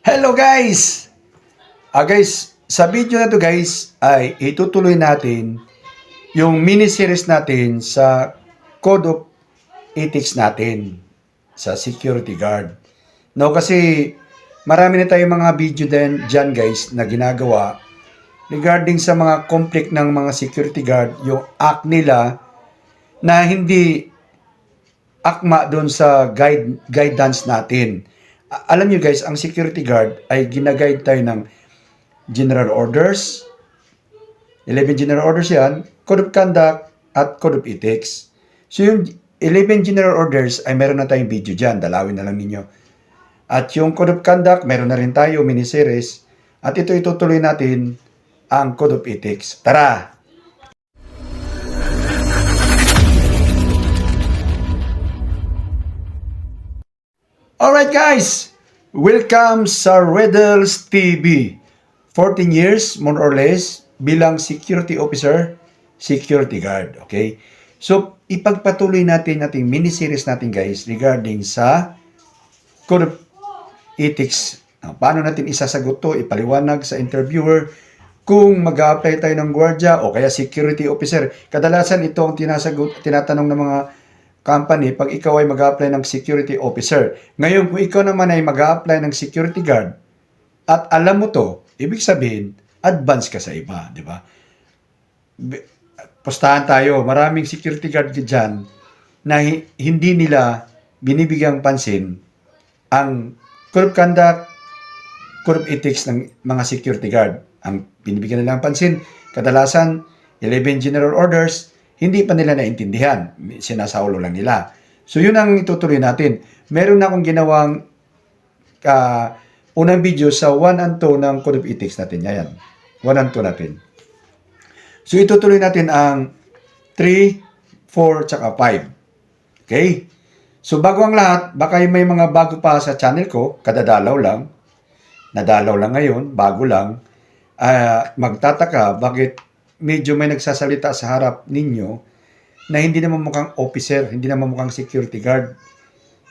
Hello guys! Guys, sa video na to guys ay itutuloy natin yung mini-series natin sa Code of Ethics natin sa security guard. No, kasi marami na tayong mga video din dyan guys na ginagawa regarding sa mga conflict ng mga security guard, yung act nila na hindi akma doon sa guidance natin. Alam nyo guys, ang security guard ay ginaguide tayo ng general orders, 11 general orders yan, code of conduct, at code of ethics. So yung 11 general orders ay meron na tayong video dyan, dalawin na lang ninyo. At yung code of conduct, meron na rin tayo, mini-series. At ito itutuloy natin ang code of ethics. Tara! Alright guys, welcome sa Riddles TV. 14 years, more or less, bilang security officer, security guard. Okay? So, ipagpatuloy natin ating mini-series natin guys regarding sa Code of Ethics. Paano natin isasagot to, ipaliwanag sa interviewer kung mag-a-apply tayo ng gwardiya o kaya security officer. Kadalasan ito ang tinatanong ng mga company pag ikaw ay mag-a-apply ng security officer. Ngayon, kung ikaw naman ay mag-a-apply ng security guard at alam mo to, ibig sabihin, advance ka sa iba, di ba? Pustahan tayo, maraming security guard dyan na hindi nila binibigyang pansin ang code of conduct, code of ethics ng mga security guard. Ang binibigyan nila ng pansin, kadalasan, 11 general orders, hindi pa nila naintindihan. Sinasaulo lang nila. So, yun ang itutuloy natin. Meron na akong ginawang unang video sa 1 and 2 ng Code of Ethics natin. Yan. 1 and 2 natin. So, itutuloy natin ang 3, 4, tsaka 5. Okay? So, bago ang lahat, baka may mga bago pa sa channel ko, kadadalaw lang. Nadalaw lang ngayon, bago lang. Magtataka, bakit medyo may nagsasalita sa harap ninyo na hindi naman mukhang officer, hindi naman mukhang security guard.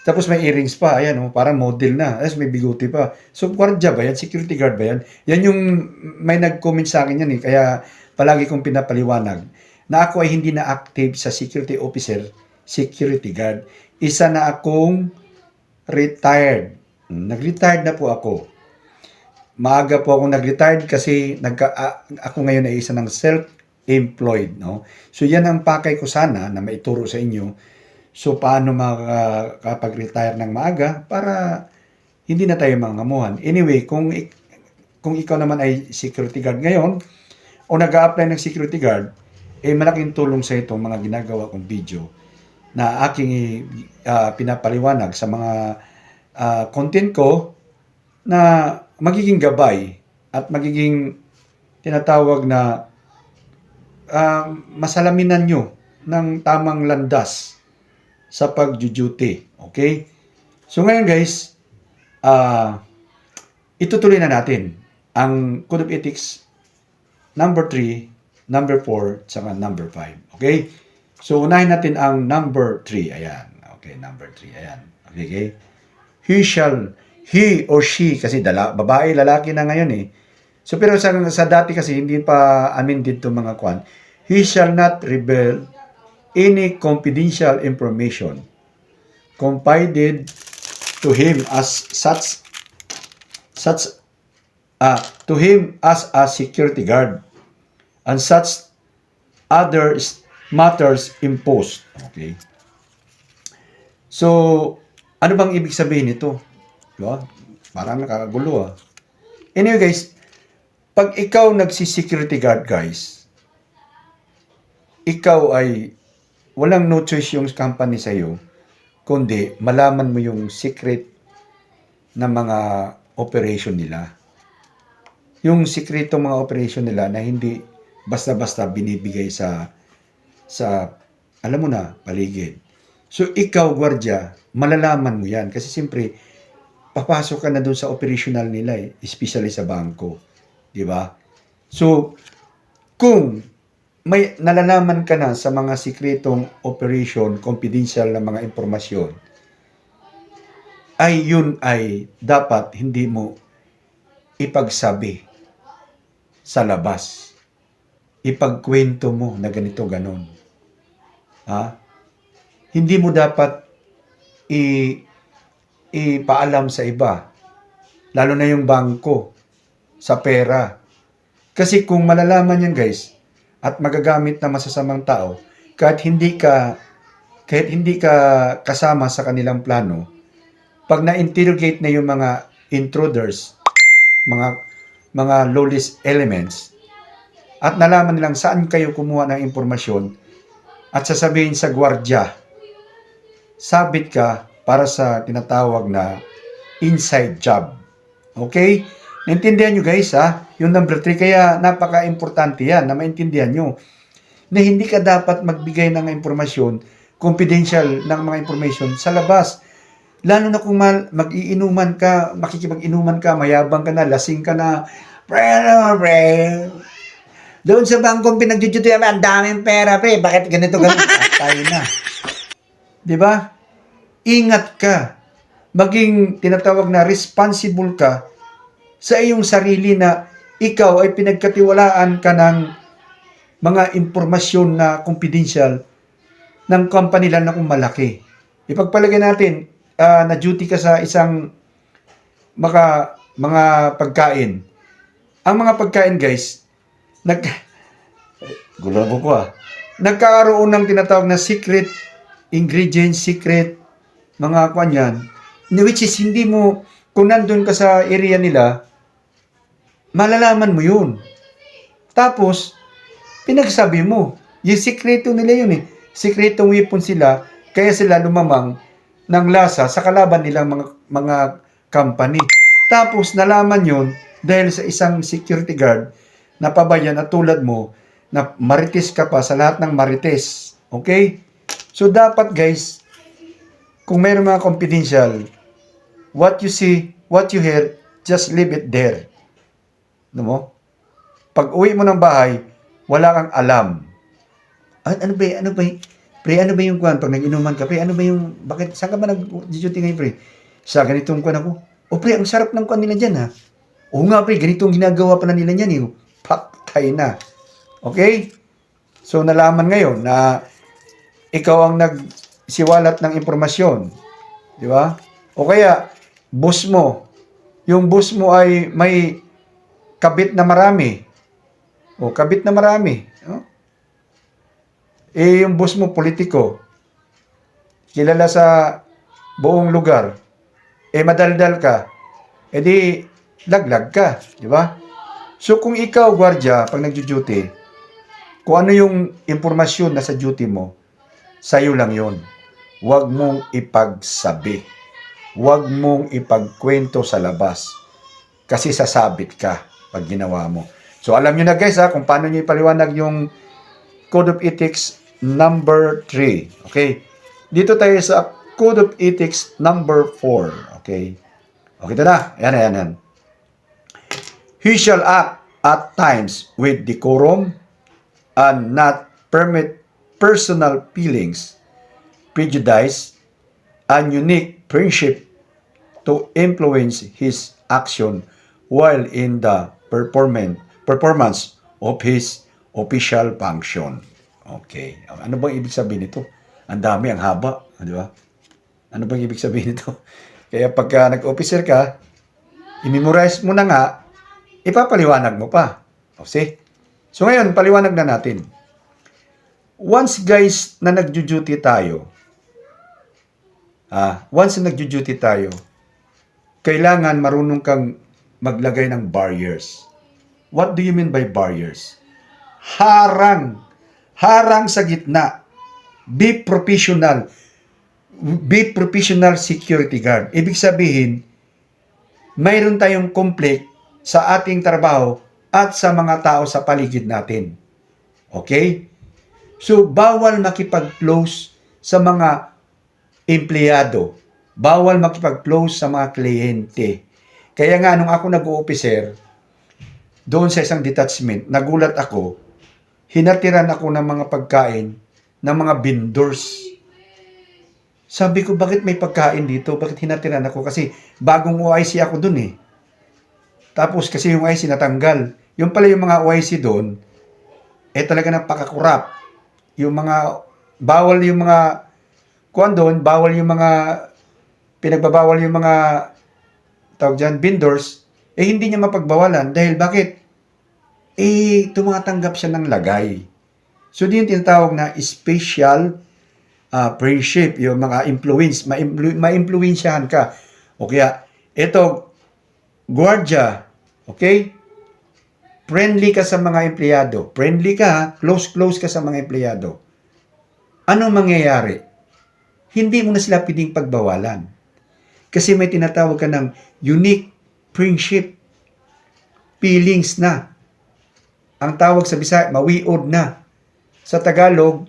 Tapos may earrings pa, ayan oh, parang model na. Tapos may bigote pa. So, gwardiya ba yan? Security guard ba yan? Yan yung may nag-comment sa akin yan eh. Kaya palagi kong pinapaliwanag na ako ay hindi na active sa security officer, security guard. Isa na akong retired. Nag-retired na po ako. Maaga po akong nag-retired kasi ako ngayon ay isa ng self-employed. No? So yan ang pakay ko sana na maituro sa inyo. So paano makapag-retire ng maaga para hindi na tayo mangamuhan. Anyway, kung ikaw naman ay security guard ngayon o nag-a-apply ng security guard, eh malaking tulong sa itong mga ginagawa kong video na aking pinapaliwanag sa mga content ko na magiging gabay at magiging tinatawag na masalaminan nyo ng tamang landas sa pag-duty. Okay? So ngayon guys, itutuloy na natin ang Code of Ethics number 3, number 4, saka number 5. Okay? So unahin natin ang number 3. Ayan. Okay, number 3. Ayan. Okay? He or she, kasi babae, lalaki na ngayon eh. So pero sa dati kasi hindi pa amended to mga kwan. He shall not reveal any confidential information confided to him as to him as a security guard and such other matters imposed. Okay. So, ano bang ibig sabihin nito? Diba? Parang nakakagulo Anyway guys, pag ikaw nagsi-security guard guys, ikaw ay walang no choice yung company sa iyo, kundi malaman mo yung secret ng mga operation nila. Yung sikretong mga operation nila na hindi basta-basta binibigay sa alam mo na, paligid. So ikaw, gwardiya, malalaman mo yan kasi siyempre papasok ka na doon sa operational nila especially sa bangko. Di ba? So, kung may nalalaman ka na sa mga sikretong operation, confidential na mga impormasyon, ay yun ay dapat hindi mo ipagsabi sa labas. Ipagkwento mo na ganito, ganon. Ha? Hindi mo dapat ipaalam sa iba. Lalo na yung bangko, sa pera. Kasi kung malalaman yan guys, at magagamit na masasamang tao, kahit hindi ka kasama sa kanilang plano, pag na-interrogate na yung mga intruders, mga lawless elements, at nalaman nilang saan kayo kumuha ng impormasyon, at sasabihin sa gwardya, sabit ka para sa tinatawag na inside job. Okay? Naintindihan nyo guys ha? Yung number 3, kaya napaka-importante yan na maintindihan nyo na hindi ka dapat magbigay ng impormasyon, confidential ng mga information sa labas. Lalo na kung mag-iinuman ka, makikipag-inuman ka, mayabang ka na, lasing ka na, pre, doon sa bangkong pinagjujuti, ang daming pera, pre, bakit ganito? Tayo na. Diba? Ingat ka. Maging tinatawag na responsible ka sa iyong sarili na ikaw ay pinagkatiwalaan ka ng mga impormasyon na confidential ng company lang na kung malaki. Ipagpalagay natin, na duty ka sa isang mga pagkain. Ang mga pagkain guys, gulo ko nagkakaroon ng tinatawag na secret ingredients, secret mga kanyan, which is hindi mo, kung nandun ka sa area nila, malalaman mo yun. Tapos, pinagsabi mo, yung sikreto nila yun sikretong weapon sila, kaya sila lumamang ng lasa sa kalaban nilang mga company. Tapos, nalaman yun dahil sa isang security guard na pabayan at tulad mo, na marites ka pa sa lahat ng marites. Okay? So, dapat guys, kung mayroong mga confidential, what you see, what you hear, just leave it there. Mo? Pag uwi mo ng bahay, wala kang alam. Ano ba? Pre, ano ba yung kwan? Pag nag-inuman ka, pre, ano ba yung, bakit, saan ka ba nag-duty ngayon, pre? Sa ganitong kwan ako. O pre, ang sarap ng kwan nila dyan, ha? Oo nga, pre, ganitong ginagawa pa na nila dyan, Patay na. Okay? So, nalaman ngayon na ikaw ang nagsiwalat ng impormasyon. Di ba? O kaya, boss mo, yung boss mo ay may kabit na marami. O, kabit na marami. No? Yung boss mo, politiko. Kilala sa buong lugar. Madaldal ka. Di, laglag ka. Di ba? So, kung ikaw, gwardya, pag nagjo-duty, kung ano yung impormasyon na sa duty mo, sa'yo lang yon. Huwag mong ipagsabi. Huwag mong ipagkwento sa labas. Kasi sasabit ka pag ginawa mo. So, alam nyo na guys kung paano nyo ipaliwanag yung Code of Ethics number 3. Okay? Dito tayo sa Code of Ethics number 4. Okay? Okay, ito na. Yan. He shall act at times with decorum and not permit personal feelings, prejudice, and unique friendship to influence his action while in the performance of his official function. Okay. Ano bang ibig sabihin nito? Ang dami, ang haba. Di ba? Ano bang ibig sabihin nito? Kaya pagka nag-officer ka, i-memorize mo na nga, ipapaliwanag mo pa. Okay? So ngayon, paliwanag na natin. Once guys na nagjo-duty tayo, kailangan marunong kang maglagay ng barriers. What do you mean by barriers? Harang sa gitna. Be professional security guard. Ibig sabihin, mayroon tayong conflict sa ating trabaho at sa mga tao sa paligid natin. Okay? So, bawal makipag-close sa mga empleyado. Bawal makipag-close sa mga kliyente. Kaya nga, nung ako nag-o-officer, doon sa isang detachment, nagulat ako, hinatiran ako ng mga pagkain ng mga vendors. Sabi ko, bakit may pagkain dito? Bakit hinatiran ako? Kasi bagong OIC ako doon Tapos kasi yung IC natanggal. Yung pala yung mga OIC doon, talaga napakakurap. Yung mga, bawal yung mga, kuwan doon, bawal yung mga, pinagbabawal yung mga, tawag dyan, vendors, hindi niya mapagbawalan. Dahil bakit? Tumatanggap siya ng lagay. So, di yung tinatawag na special friendship, yung mga influence, ma-influensyahan ka. O kaya, ito, gwardiya, okay? Friendly ka sa mga empleyado. Friendly ka, close ka sa mga empleyado. Ano mangyayari? Hindi mo na sila pwedeng pagbawalan. Kasi may tinatawag ka ng unique friendship feelings na. Ang tawag sa Bisaya, mawiod na. Sa Tagalog,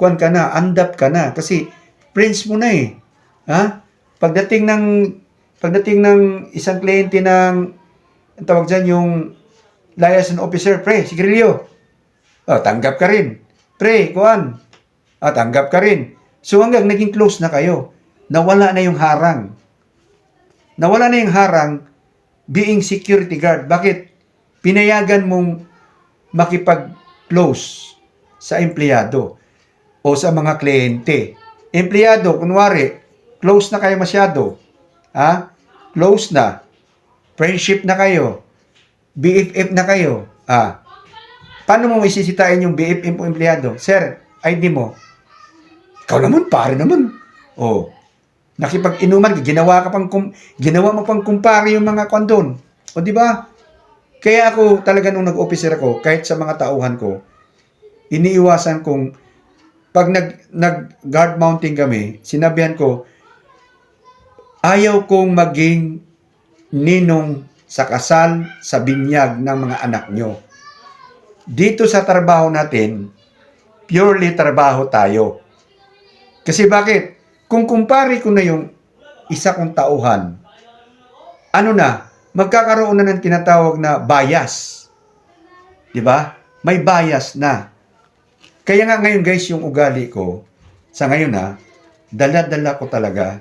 kuwan ka na, andap ka na. Kasi friends mo na eh. Ha? Pagdating ng isang kliyente ng, ang tawag dyan, yung liaison officer, pre, si Grillo. Tanggap ka rin. Pre, kuwan. Tanggap ka rin. So hanggang naging close na kayo. Nawala na yung harang. Nawala na yung harang being security guard. Bakit? Pinayagan mong makipag-close sa empleyado o sa mga kliyente. Empleyado, kunwari, close na kayo masyado. Close na. Friendship na kayo. BFF na kayo. Paano mo isisitain yung BFF mo empleyado? Sir, ID mo. Ikaw naman, pare naman. Nakipag-inuman, ginawa mo pang kumpare yung mga kondon. O di ba? Kaya ako talaga nung nag-officer ako, kahit sa mga tauhan ko, iniiwasan kong pag nag-guard mounting kami, sinabihan ko, ayaw kong maging ninong sa kasal, sa binyag ng mga anak nyo. Dito sa trabaho natin, purely trabaho tayo. Kasi bakit? Kung kumpare ko na yung isa kong tauhan, magkakaroon na ng tinatawag na bias. Diba? May bias na. Kaya nga ngayon guys, yung ugali ko, sa ngayon dala-dala ko talaga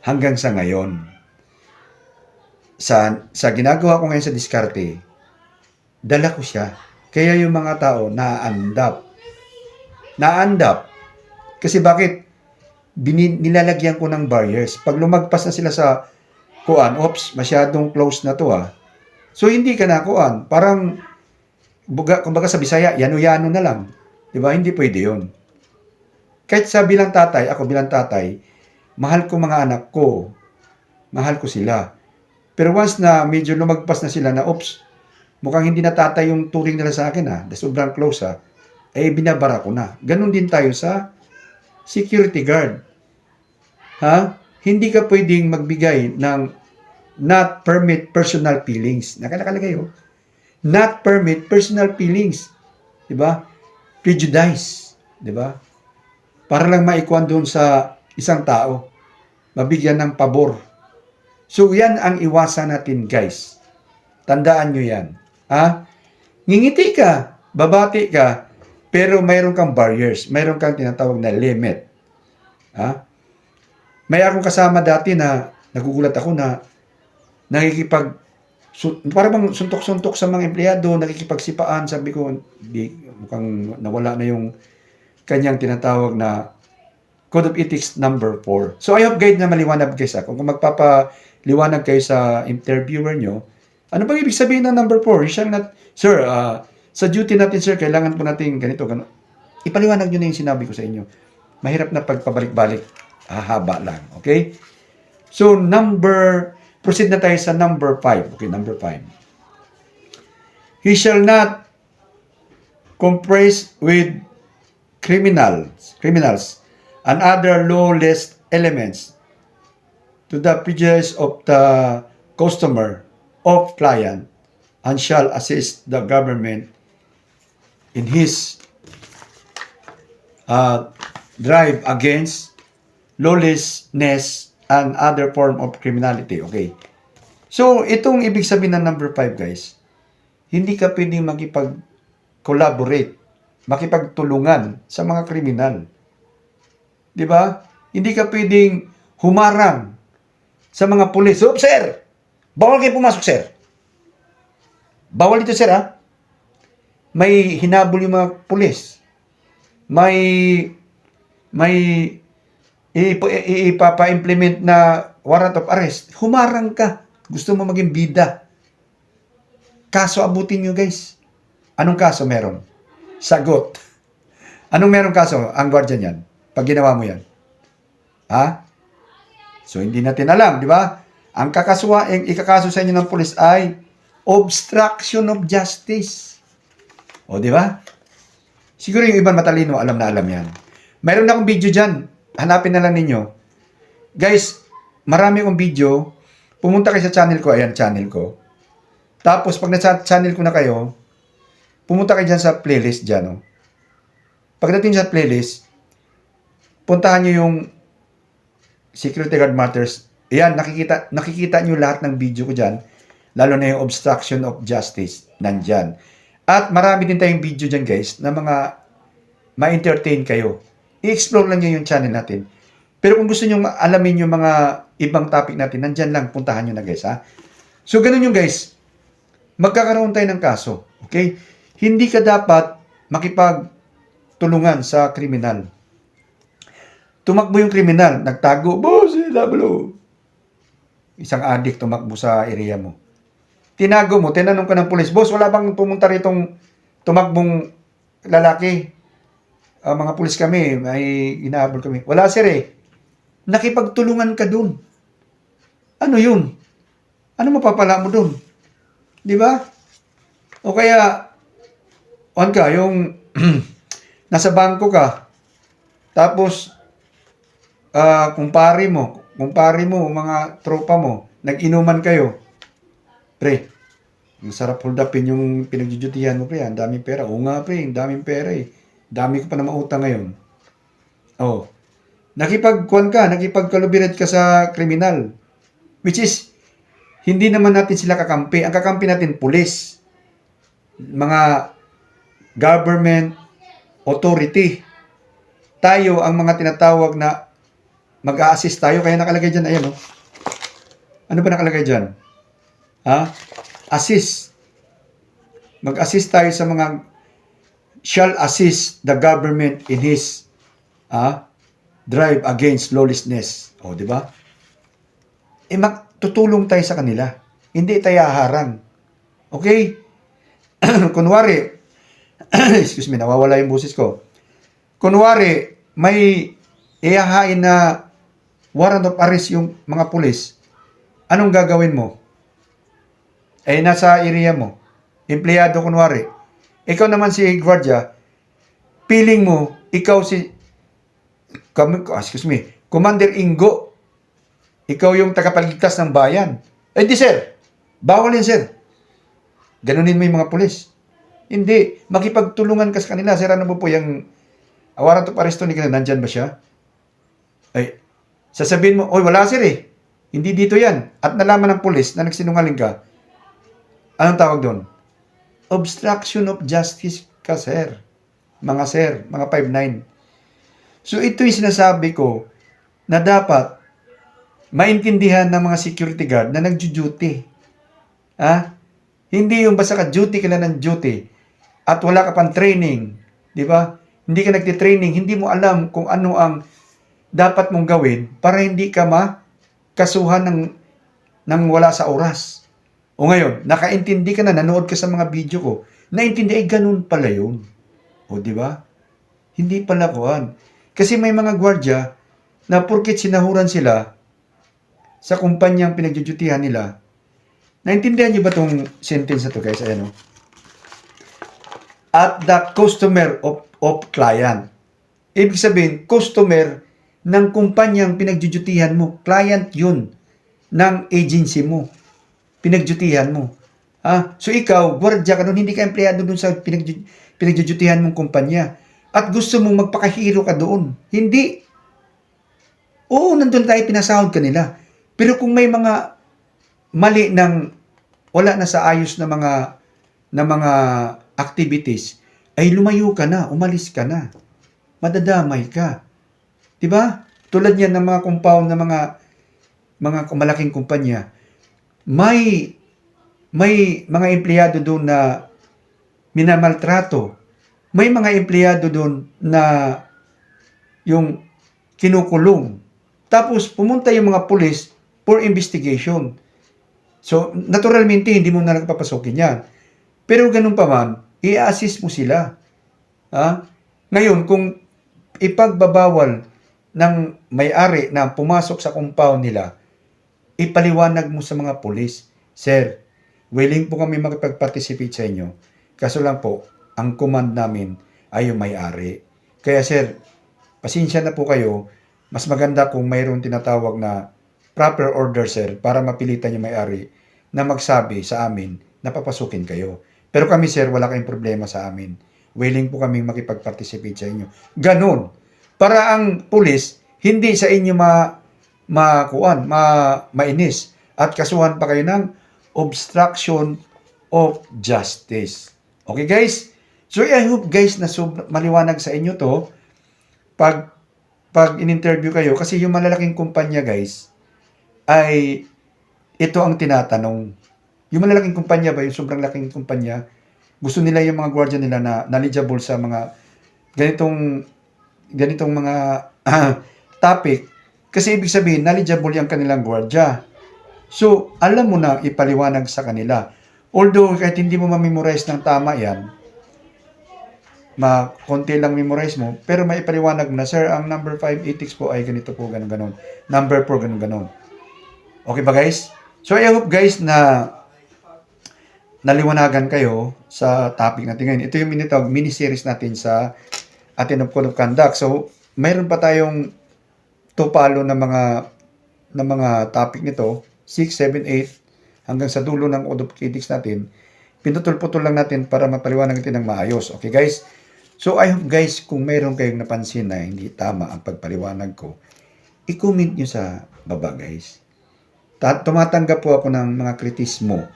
hanggang sa ngayon. Sa ginagawa ko ngayon sa diskarte, dala ko siya. Kaya yung mga tao naandap. Kasi bakit? Nilalagyan ko ng barriers. Pag lumagpas na sila sa masyadong close na to So hindi ka na parang kumbaga sa Bisaya, yano-yano na lang. 'Di ba? Hindi pwede 'yon. Kahit ako bilang tatay, mahal ko mga anak ko. Mahal ko sila. Pero once na medyo lumagpas na sila na mukhang hindi na tatay yung turing nila sa akin sobrang close binabara ko na. Ganon din tayo sa security guard. Hindi ka pwedeng magbigay ng not permit personal feelings. Nakalagay not permit personal feelings. 'Di ba? Prejudice, 'di ba? Para lang maikuan doon sa isang tao, mabigyan ng pabor. So yan ang iwasan natin, guys. Tandaan nyo yan. Ngingiti ka, babati ka, pero mayroon kang barriers, mayroon kang tinatawag na limit. May akong kasama dati na nagugulat ako na parang suntok-suntok sa mga empleyado, nakikipagsipaan. Sabi ko, mukhang nawala na yung kanyang tinatawag na Code of Ethics number 4. So I hope guide na maliwanag guys. Kung magpapaliwanag kayo sa interviewer nyo, ano bang ibig sabihin ng number 4? Sir, sa duty natin sir, kailangan po natin ganito. Ipaliwanag nyo na yung sinabi ko sa inyo. Mahirap na pagpabalik-balik. Haba lang. Okay? So proceed na tayo sa number 5. Okay, number 5. He shall not comprise with criminals and other lawless elements to the prejudice of the customer of client and shall assist the government in his drive against lawlessness and other form of criminality. Okay. So, itong ibig sabihin ng number 5, guys, hindi ka pwedeng makipag-collaborate, makipagtulungan sa mga kriminal. Di ba? Hindi ka pwedeng humarang sa mga pulis. So, sir, bawal kayo pumasok, sir. Bawal ito, sir, ha? May hinabol yung mga pulis. May ipapa-implement na warrant of arrest. Humarang ka. Gusto mo maging bida. Kaso abutin nyo, guys. Anong kaso meron? Sagot. Anong meron kaso? Ang guardian yan. Pag ginawa mo yan. Ha? So, hindi natin alam, di ba? Ang ikakaso sa inyo ng pulis ay obstruction of justice. O, di ba? Siguro yung ibang matalino, alam na alam yan. Mayroon na akong video dyan. Hanapin na lang ninyo. Guys, marami akong video. Pumunta kayo sa channel ko. Ayan, channel ko. Tapos, pag na-channel ko na kayo, pumunta kayo dyan sa playlist dyan. Oh. Pagdating sa playlist, puntahan nyo yung Security Guard Matters. Ayan, nakikita nyo lahat ng video ko dyan. Lalo na yung obstruction of justice. Nandyan. At marami din tayong video dyan, guys, na mga ma-entertain kayo. I-explore lang nyo yung channel natin. Pero kung gusto nyo alamin yung mga ibang topic natin, nandyan lang, puntahan nyo na, guys, ha? So, ganun yung, guys. Magkakaroon tayo ng kaso. Okay? Hindi ka dapat makipagtulungan sa kriminal. Tumakbo yung kriminal, nagtago, boss, double. Isang addict tumakbo sa area mo. Tinago mo, tinanong ka ng pulis, boss, wala bang pumunta ritong tumakbong lalaki? Mga pulis kami, may inaabol kami. Wala, sir, eh. Nakipagtulungan ka dun. Ano yun? Ano mapapala mo dun? Di ba? O kaya, yung nasa bangko ka, tapos, kumpare mo, mga tropa mo, nag-inuman kayo. Pre, ang sarap hold upin yung pinagjujutihan mo, pre. Ang daming pera. Oo nga, pre. Ang daming pera, eh. Dami ko pa na mautang ngayon. Oh. Nakipagkalubirat ka sa kriminal. Which is, hindi naman natin sila kakampi. Ang kakampi natin, pulis. Mga government authority. Tayo ang mga tinatawag na mag-a-assist tayo. Kaya nakalagay dyan, ayan, oh. Ano ba nakalagay dyan? Ha? Assist. Mag-assist tayo sa mga shall assist the government in his drive against lawlessness. O, di ba? Tutulong tayo sa kanila. Hindi tayo haharang. Okay? Kunwari, excuse me, nawawala yung boses ko. Kunwari, may ihahain na warrant of arrest yung mga pulis. Anong gagawin mo? Nasa area mo. Empleyado kunwari. Ikaw naman si gwardiya, feeling mo, ikaw si, Commander Ingo. Ikaw yung tagapagligtas ng bayan. Di, sir. Bawal yun, sir. Ganunin mo yung mga pulis. Hindi. Makipagtulungan ka sa kanila. Sir, ano mo po yung warrant of arrest ni kanila? Nandyan ba siya? Sasabihin mo, wala, sir, eh. Hindi dito yan. At nalaman ng pulis na nagsinungaling ka. Anong tawag doon? Obstruction of justice ka, sir. Mga 5'9". So, ito yung sinasabi ko na dapat maintindihan ng mga security guard na nagjo-duty. Hindi yung basta ka duty ka lang ng duty at wala ka pang training. Di ba? Hindi ka nagtitraining, hindi mo alam kung ano ang dapat mong gawin para hindi ka makasuhan ng wala sa oras. O ngayon, nakaintindi ka na, nanood ka sa mga video ko, naintindi, ganun pala yun. O, di ba? Hindi pala kuhan. Kasi may mga gwardya na porkit sinahuran sila sa kumpanyang pinagjujutihan nila. Naintindihan niyo ba itong sentence na to, guys? Ayan, o. At the customer of client. Ibig sabihin, customer ng kumpanyang pinagjujutihan mo. Client yun ng agency mo. Pinagjutihan mo. So ikaw, gwardya ka doon, hindi ka empleyado doon sa pinagjujutihan mong kumpanya. At gusto mong magpakahiro ka doon. Hindi. Oo, nandun tayo, pinasahod ka nila. Pero kung may mga mali ng wala na sa ayos na mga activities, ay lumayo ka na, umalis ka na. Madadamay ka. Diba? Tulad yan ng mga compound na mga malaking kumpanya. May may mga empleyado doon na minamaltrato. May mga empleyado doon na yung kinukulong. Tapos pumunta yung mga pulis for investigation. So, naturalmente, hindi mo na nagpapasukin yan. Pero ganun pa man, i-assist mo sila. Ha? Ngayon, kung ipagbabawal ng may-ari na pumasok sa compound nila, ipaliwanag mo sa mga pulis, Sir, willing po kami makipag-participate sa inyo. Kaso lang po, ang command namin ay yung may-ari. Kaya sir, pasensya na po kayo. Mas maganda kung mayroong tinatawag na proper order, sir, para mapilitan yung may-ari na magsabi sa amin na papasukin kayo. Pero kami, sir, wala kayong problema sa amin. Willing po kaming makipag-participate sa inyo. Ganon. Para ang pulis, hindi sa inyo mainis. At kasuhan pa kayo ng obstruction of justice. Okay, guys? So, I hope, guys, na maliwanag sa inyo to pag in-interview kayo. Kasi yung malalaking kumpanya, guys, ay ito ang tinatanong. Yung malalaking kumpanya ba, yung sobrang laking kumpanya, gusto nila yung mga gwardiya nila na knowledgeable sa mga ganitong mga topic. Kasi ibig sabihin, knowledgeable yung kanilang gwardiya. So, alam mo na ipaliwanag sa kanila. Although, kahit hindi mo ma-memorize ng tama yan, konti lang memorize mo, pero may ipaliwanag na, sir, ang number 5 ethics po ay ganito po, ganun. Number 4, ganun. Okay ba, guys? So, I hope, guys, na naliwanagan kayo sa topic natin ngayon. Ito yung mini-series natin sa atin of Code of Conduct. So, mayroon pa tayong tupalo na mga topic nito, 6, 7, 8, hanggang sa dulo ng Code of Ethics natin. Pinutol-putol lang natin para mapaliwanag natin ng maayos. Okay, guys? So, I hope, guys, kung mayroon kayong napansin na hindi tama ang pagpaliwanag ko, i-comment nyo sa baba, guys. Tumatanggap po ako ng mga kritismo.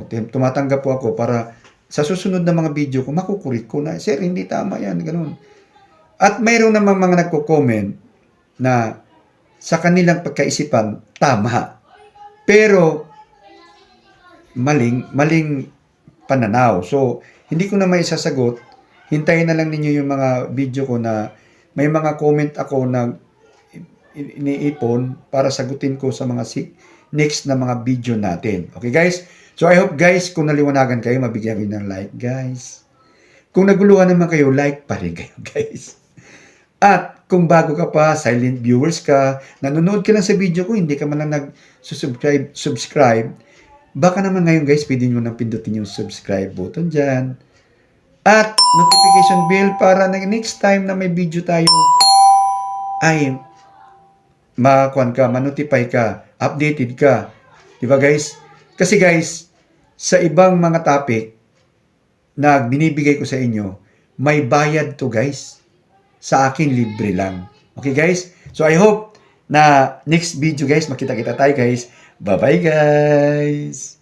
Tumatanggap po ako para sa susunod na mga video ko, makukurit ko na, sir, hindi tama yan, ganun. At mayroon namang mga nagko-comment na sa kanilang pagkaisipan, tama. Pero, maling pananaw. So, hindi ko na may sasagot. Hintayin na lang ninyo yung mga video ko na may mga comment ako na iniipon para sagutin ko sa mga next na mga video natin. Okay, guys? So, I hope, guys, kung naliwanagan kayo, mabigyan kayo ng like, guys. Kung naguluhan naman kayo, like pa rin kayo, guys. At kung bago ka pa, silent viewers ka, nanonood ka lang sa video ko, hindi ka man lang subscribe, baka naman ngayon, guys, pwede nyo nang pindutin yung subscribe button dyan. At notification bell para next time na may video tayo, ay ma-notify ka, updated ka. Diba, guys? Kasi, guys, sa ibang mga topic na binibigay ko sa inyo, may bayad to, guys. Sa akin, libre lang. Okay, guys? So, I hope na next video, guys, makita-kita tayo, guys. Bye-bye, guys!